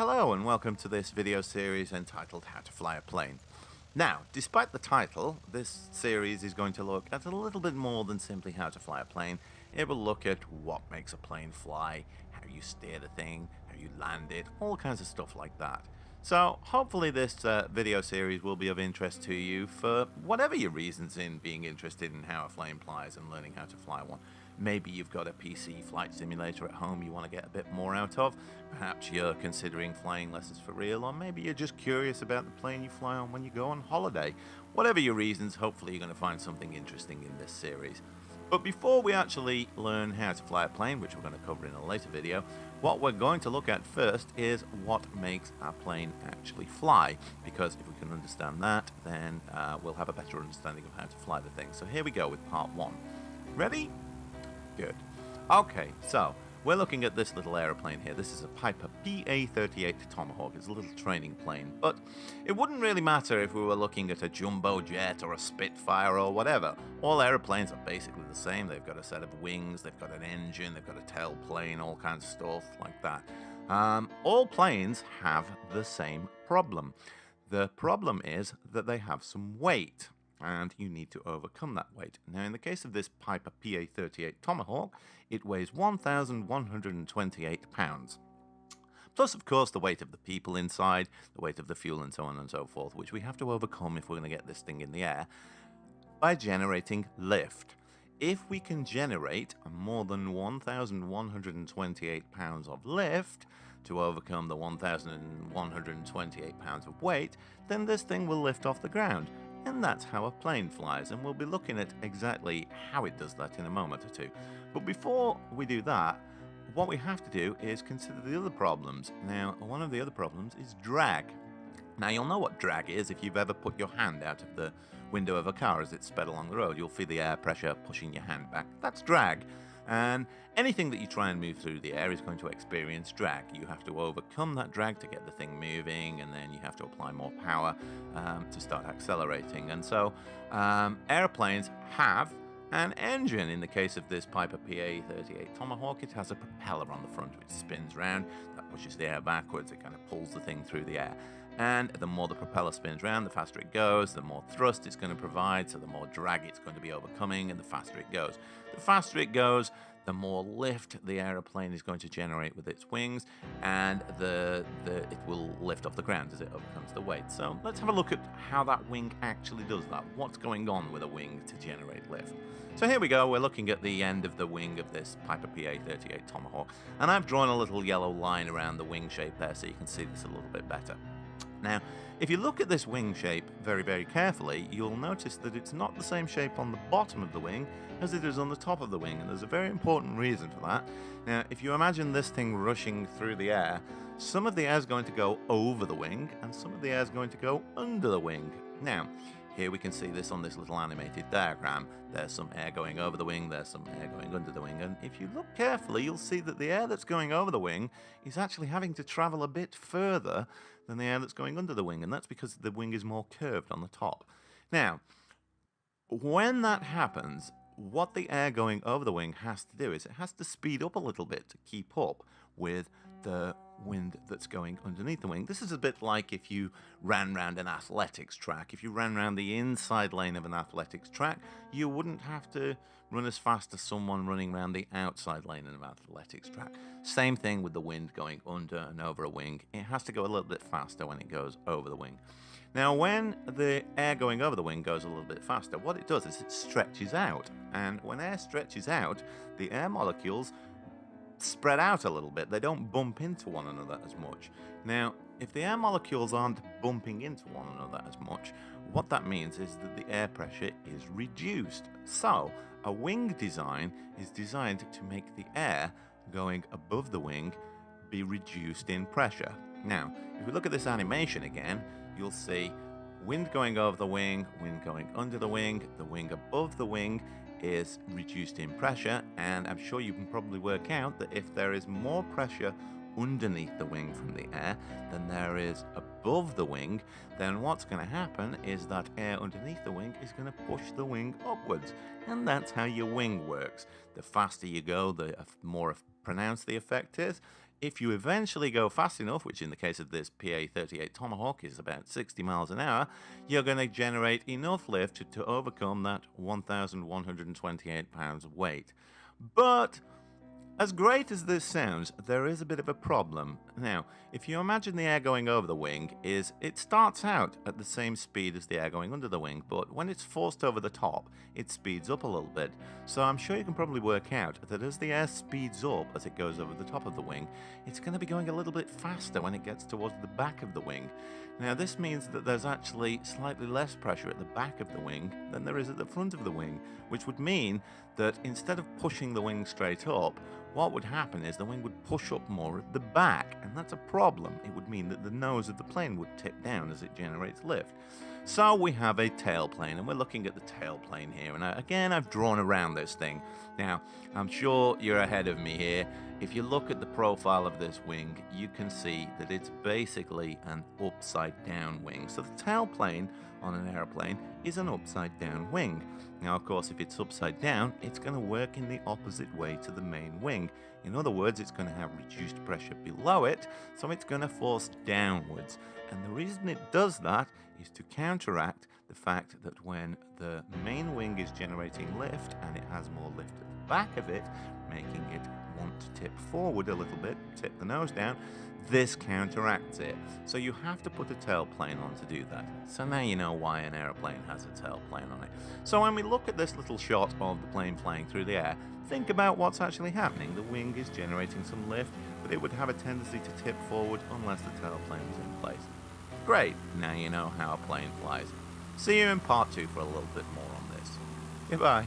Hello and welcome to this video series entitled How to Fly a Plane. Now, despite the title, this series is going to look at a little bit more than simply how to fly a plane. It will look at what makes a plane fly, how you steer the thing, how you land it, all kinds of stuff like that. So hopefully this video series will be of interest to you for whatever your reasons in being interested in how a plane flies and learning how to fly one. Maybe you've got a PC flight simulator at home you want to get a bit more out of. Perhaps you're considering flying lessons for real, or maybe you're just curious about the plane you fly on when you go on holiday. Whatever your reasons, hopefully you're going to find something interesting in this series. But before we actually learn how to fly a plane, which we're going to cover in a later video, what we're going to look at first is what makes our plane actually fly. Because if we can understand that, then we'll have a better understanding of how to fly the thing. So here we go with part one. Ready? Good. Okay, so we're looking at this little aeroplane here. This is a Piper PA-38 Tomahawk. It's a little training plane, but it wouldn't really matter if we were looking at a jumbo jet or a Spitfire or whatever. All aeroplanes are basically the same. They've got a set of wings, they've got an engine, they've got a tailplane, all kinds of stuff like that. All planes have the same problem. The problem is that they have some weight, and you need to overcome that weight. Now, in the case of this Piper PA-38 Tomahawk, it weighs 1,128 pounds. Plus, of course, the weight of the people inside, the weight of the fuel, and so on and so forth, which we have to overcome if we're going to get this thing in the air by generating lift. If we can generate more than 1,128 pounds of lift to overcome the 1,128 pounds of weight, then this thing will lift off the ground. And that's how a plane flies, and we'll be looking at exactly how it does that in a moment or two. But before we do that, what we have to do is consider the other problems. Now, one of the other problems is drag. Now, you'll know what drag is if you've ever put your hand out of the window of a car as it's sped along the road. You'll feel the air pressure pushing your hand back. That's drag. And anything that you try and move through the air is going to experience drag. You have to overcome that drag to get the thing moving, and then you have to apply more power to start accelerating. And so airplanes have an engine. In the case of this Piper PA-38 Tomahawk, it has a propeller on the front which spins round, that pushes the air backwards, it kind of pulls the thing through the air. And the more the propeller spins round, the faster it goes, the more thrust it's going to provide, so the more drag it's going to be overcoming, and the faster it goes. The faster it goes, the more lift the aeroplane is going to generate with its wings, and it will lift off the ground as it overcomes the weight. So let's have a look at how that wing actually does that. What's going on with a wing to generate lift? So here we go, we're looking at the end of the wing of this Piper PA-38 Tomahawk, and I've drawn a little yellow line around the wing shape there so you can see this a little bit better. Now, if you look at this wing shape very, very carefully, you'll notice that it's not the same shape on the bottom of the wing as it is on the top of the wing, and there's a very important reason for that. Now, if you imagine this thing rushing through the air, some of the air is going to go over the wing, and some of the air is going to go under the wing. Now, here we can see this on this little animated diagram. There's some air going over the wing, there's some air going under the wing, and if you look carefully, you'll see that the air that's going over the wing is actually having to travel a bit further than the air that's going under the wing, and that's because the wing is more curved on the top. Now, when that happens, what the air going over the wing has to do is it has to speed up a little bit to keep up with the wind that's going underneath the wing. This is a bit like if you ran round an athletics track. If you ran round the inside lane of an athletics track, you wouldn't have to run as fast as someone running around the outside lane of an athletics track. Same thing with the wind going under and over a wing. It has to go a little bit faster when it goes over the wing. Now, when the air going over the wing goes a little bit faster, what it does is it stretches out. And when air stretches out, the air molecules spread out a little bit. They don't bump into one another as much. Now, if the air molecules aren't bumping into one another as much, what that means is that the air pressure is reduced. So, a wing design is designed to make the air going above the wing be reduced in pressure. Now, if we look at this animation again, you'll see wind going over the wing going under the wing above the wing is reduced in pressure, and I'm sure you can probably work out that if there is more pressure underneath the wing from the air than there is above the wing, then what's going to happen is that air underneath the wing is going to push the wing upwards, and that's how your wing works. The faster you go, the more pronounced the effect is. If you eventually go fast enough, which in the case of this PA-38 Tomahawk is about 60 miles an hour, you're going to generate enough lift to overcome that 1,128 pounds of weight. But as great as this sounds, there is a bit of a problem. Now, if you imagine the air going over the wing, it starts out at the same speed as the air going under the wing, but when it's forced over the top, it speeds up a little bit. So I'm sure you can probably work out that as the air speeds up as it goes over the top of the wing, it's going to be going a little bit faster when it gets towards the back of the wing. Now, this means that there's actually slightly less pressure at the back of the wing than there is at the front of the wing, which would mean that instead of pushing the wing straight up, what would happen is the wing would push up more at the back, and that's a problem. It would mean that the nose of the plane would tip down as it generates lift. So we have a tailplane, and we're looking at the tailplane here. And again, I've drawn around this thing. Now, I'm sure you're ahead of me here. If you look at the profile of this wing, you can see that it's basically an upside down wing. So the tailplane on an aeroplane is an upside down wing. Now, of course, if it's upside down, it's going to work in the opposite way to the main wing. In other words, it's going to have reduced pressure below it, so it's going to force downwards. And the reason it does that is to counteract the fact that when the main wing is generating lift and it has more lift at the back of it, making it want to tip forward a little bit, tip the nose down, this counteracts it. So you have to put a tailplane on to do that. So now you know why an aeroplane has a tailplane on it. So when we look at this little shot of the plane flying through the air, think about what's actually happening. The wing is generating some lift, but it would have a tendency to tip forward unless the tailplane was in place. Great, now you know how a plane flies. See you in part 2 for a little bit more on this. Goodbye.